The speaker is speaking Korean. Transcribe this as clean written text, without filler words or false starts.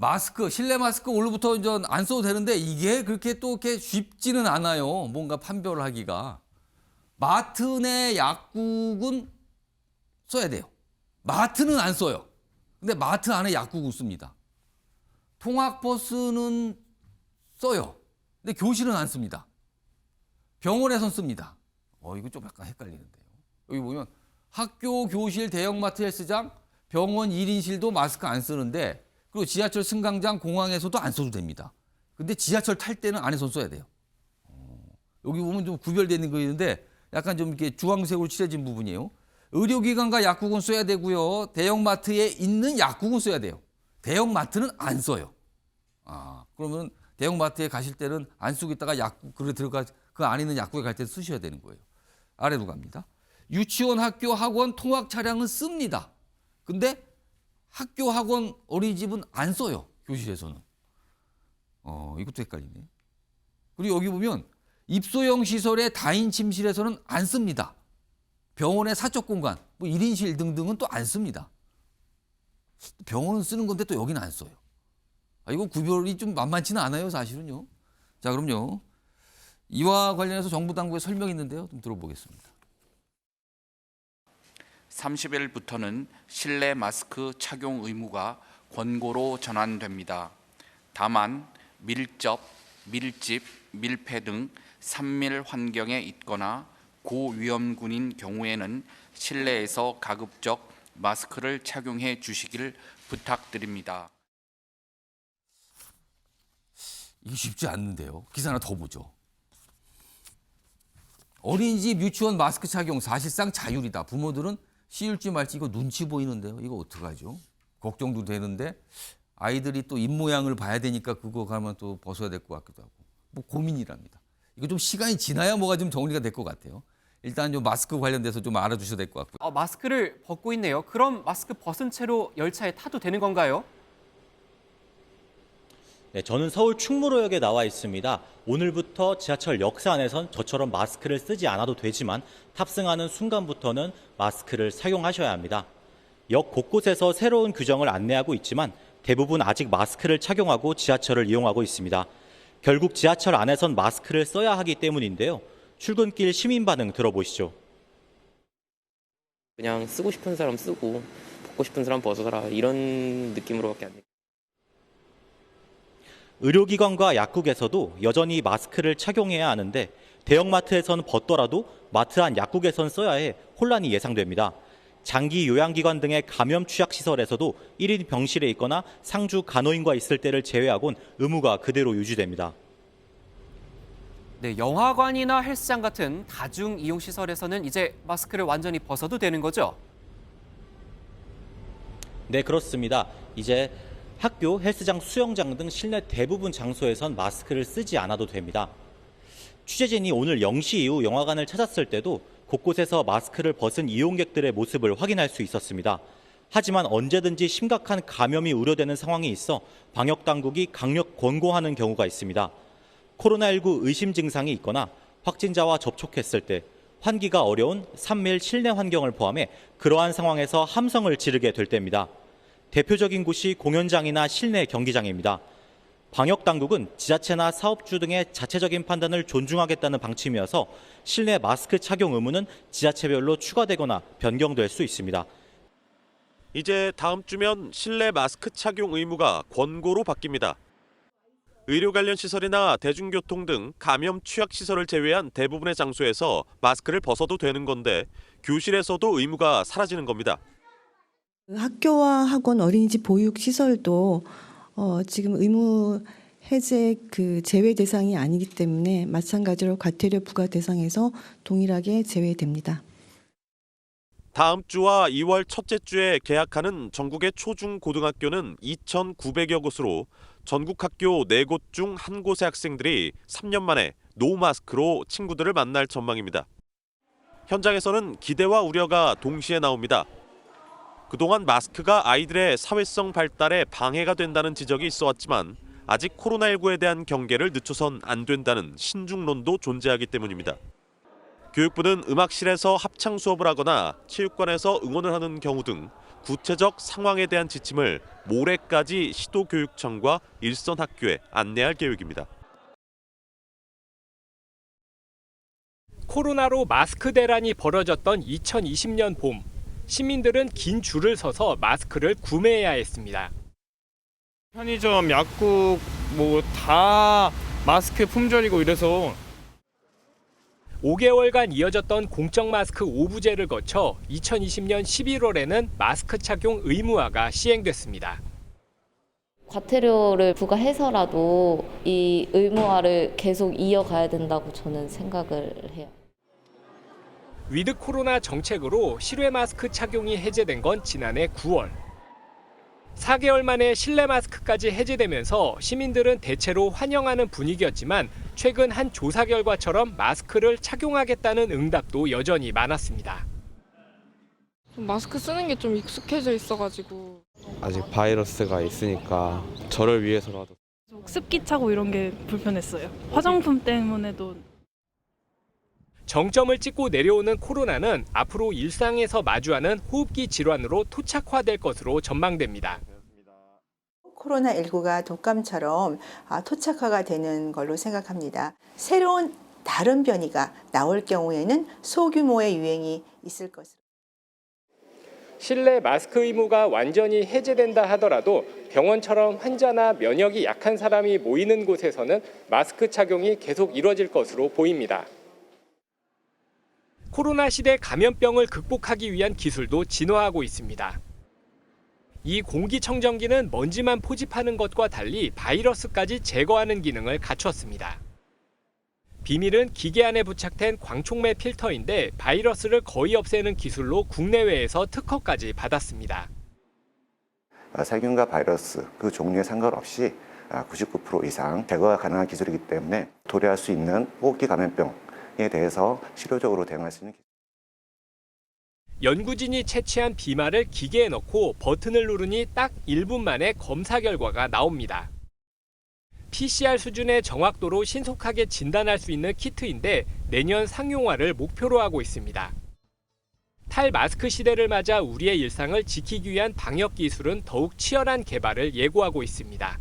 마스크, 실내 마스크 오늘부터 이제 안 써도 되는데 이게 그렇게 또 이렇게 쉽지는 않아요. 뭔가 판별을 하기가. 마트 내 약국은 써야 돼요. 마트는 안 써요. 근데 마트 안에 약국은 씁니다. 통학버스는 써요. 근데 교실은 안 씁니다. 병원에선 씁니다. 이거 좀 약간 헷갈리는데요. 여기 보면 학교, 교실, 대형마트, 헬스장, 병원 1인실도 마스크 안 쓰는데 그리고 지하철 승강장, 공항에서도 안 써도 됩니다. 근데 지하철 탈 때는 안에서 써야 돼요. 여기 보면 좀 구별되는 거 있는데 약간 좀 이렇게 주황색으로 칠해진 부분이에요. 의료기관과 약국은 써야 되고요. 대형마트에 있는 약국은 써야 돼요. 대형마트는 안 써요. 그러면 대형마트에 가실 때는 안 쓰고 있다가 약국 그 안에 있는 약국에 갈 때 쓰셔야 되는 거예요. 아래로 갑니다. 유치원, 학교, 학원, 통학 차량은 씁니다. 근데 학교, 학원, 어린이집은 안 써요. 교실에서는. 이것도 헷갈리네. 그리고 여기 보면 입소형 시설의 다인 침실에서는 안 씁니다. 병원의 사적 공간, 뭐 1인실 등등은 또 안 씁니다. 병원은 쓰는 건데 또 여기는 안 써요. 이거 구별이 좀 만만치는 않아요, 사실은요. 자, 그럼요. 이와 관련해서 정부 당국의 설명이 있는데요. 좀 들어보겠습니다. 30일부터는 실내 마스크 착용 의무가 권고로 전환됩니다. 다만 밀접, 밀집, 밀폐 등 산밀 환경에 있거나 고위험군인 경우에는 실내에서 가급적 마스크를 착용해 주시길 부탁드립니다. 이게 쉽지 않는데요. 기사 하나 더 보죠. 어린이집, 유치원 마스크 착용 사실상 자율이다. 부모들은 씌울지 말지 이거 눈치 보이는데요. 이거 어떡하죠? 걱정도 되는데 아이들이 또 입모양을 봐야 되니까 그거 가면 또 벗어야 될 것 같기도 하고. 뭐 고민이랍니다. 이거 좀 시간이 지나야 뭐가 좀 정리가 될 것 같아요. 일단 좀 마스크 관련돼서 좀 알아주셔야 될 것 같고요. 마스크를 벗고 있네요. 그럼 마스크 벗은 채로 열차에 타도 되는 건가요? 네, 저는 서울 충무로역에 나와 있습니다. 오늘부터 지하철 역사 안에선 저처럼 마스크를 쓰지 않아도 되지만 탑승하는 순간부터는 마스크를 사용하셔야 합니다. 역 곳곳에서 새로운 규정을 안내하고 있지만 대부분 아직 마스크를 착용하고 지하철을 이용하고 있습니다. 결국 지하철 안에선 마스크를 써야 하기 때문인데요. 출근길 시민 반응 들어보시죠. 그냥 쓰고 싶은 사람 쓰고 벗고 싶은 사람 벗어라 이런 느낌으로밖에 안 돼요. 의료기관과 약국에서도 여전히 마스크를 착용해야 하는데 대형마트에서는 벗더라도 마트 안 약국에선 써야 해 혼란이 예상됩니다. 장기 요양기관 등의 감염 취약시설에서도 1인 병실에 있거나 상주 간호인과 있을 때를 제외하곤 의무가 그대로 유지됩니다. 네, 영화관이나 헬스장 같은 다중 이용 시설에서는 이제 마스크를 완전히 벗어도 되는 거죠? 네, 그렇습니다. 이제 학교, 헬스장, 수영장 등 실내 대부분 장소에선 마스크를 쓰지 않아도 됩니다. 취재진이 오늘 0시 이후 영화관을 찾았을 때도 곳곳에서 마스크를 벗은 이용객들의 모습을 확인할 수 있었습니다. 하지만 언제든지 심각한 감염이 우려되는 상황이 있어 방역당국이 강력 권고하는 경우가 있습니다. 코로나19 의심 증상이 있거나 확진자와 접촉했을 때 환기가 어려운 산밀 실내 환경을 포함해 그러한 상황에서 함성을 지르게 될 때입니다. 대표적인 곳이 공연장이나 실내 경기장입니다. 방역당국은 지자체나 사업주 등의 자체적인 판단을 존중하겠다는 방침이어서 실내 마스크 착용 의무는 지자체별로 추가되거나 변경될 수 있습니다. 이제 다음 주면 실내 마스크 착용 의무가 권고로 바뀝니다. 의료 관련 시설이나 대중교통 등 감염 취약 시설을 제외한 대부분의 장소에서 마스크를 벗어도 되는 건데 교실에서도 의무가 사라지는 겁니다. 학교와 학원, 어린이집 보육 시설도 지금 의무 해제 제외 대상이 아니기 때문에 마찬가지로 과태료 부과 대상에서 동일하게 제외됩니다. 다음 주와 2월 첫째 주에 개학하는 전국의 초중 고등학교는 2,900여 곳으로 전국 학교 4곳 중 1곳의 학생들이 3년 만에 노마스크로 친구들을 만날 전망입니다. 현장에서는 기대와 우려가 동시에 나옵니다. 그동안 마스크가 아이들의 사회성 발달에 방해가 된다는 지적이 있어왔지만 아직 코로나19에 대한 경계를 늦춰선 안 된다는 신중론도 존재하기 때문입니다. 교육부는 음악실에서 합창 수업을 하거나 체육관에서 응원을 하는 경우 등 구체적 상황에 대한 지침을 모레까지 시도교육청과 일선 학교에 안내할 계획입니다. 코로나로 마스크 대란이 벌어졌던 2020년 봄, 시민들은 긴 줄을 서서 마스크를 구매해야 했습니다. 편의점, 약국 뭐 다 마스크 품절이고 이래서 5개월간 이어졌던 공적 마스크 오부제를 거쳐 2020년 11월에는 마스크 착용 의무화가 시행됐습니다. 과태료를 부과해서라도 이 의무화를 계속 이어가야 된다고 저는 생각을 해요. 위드 코로나 정책으로 실외 마스크 착용이 해제된 건 지난해 9월. 4개월 만에 실내 마스크까지 해제되면서 시민들은 대체로 환영하는 분위기였지만 최근 한 조사 결과처럼 마스크를 착용하겠다는 응답도 여전히 많았습니다. 마스크 쓰는 게 좀 익숙해져 있어가지고 아직 바이러스가 있으니까 저를 위해서라도 습기 차고 이런 게 불편했어요. 화장품 때문에도. 정점을 찍고 내려오는 코로나는 앞으로 일상에서 마주하는 호흡기 질환으로 토착화될 것으로 전망됩니다. 코로나19가 독감처럼 토착화가 되는 걸로 생각합니다. 새로운 다른 변이가 나올 경우에는 소규모의 유행이 있을 것으로. 실내 마스크 의무가 완전히 해제된다 하더라도 병원처럼 환자나 면역이 약한 사람이 모이는 곳에서는 마스크 착용이 계속 이뤄질 것으로 보입니다. 코로나 시대 감염병을 극복하기 위한 기술도 진화하고 있습니다. 이 공기청정기는 먼지만 포집하는 것과 달리 바이러스까지 제거하는 기능을 갖췄습니다. 비밀은 기계 안에 부착된 광촉매 필터인데 바이러스를 거의 없애는 기술로 국내외에서 특허까지 받았습니다. 살균과 바이러스 그 종류에 상관없이 99% 이상 제거가 가능한 기술이기 때문에 도래할 수 있는 호흡기 감염병에 대해서 실효적으로 대응할 수 있는 기술. 연구진이 채취한 비말을 기계에 넣고 버튼을 누르니 딱 1분 만에 검사 결과가 나옵니다. PCR 수준의 정확도로 신속하게 진단할 수 있는 키트인데 내년 상용화를 목표로 하고 있습니다. 탈마스크 시대를 맞아 우리의 일상을 지키기 위한 방역 기술은 더욱 치열한 개발을 예고하고 있습니다.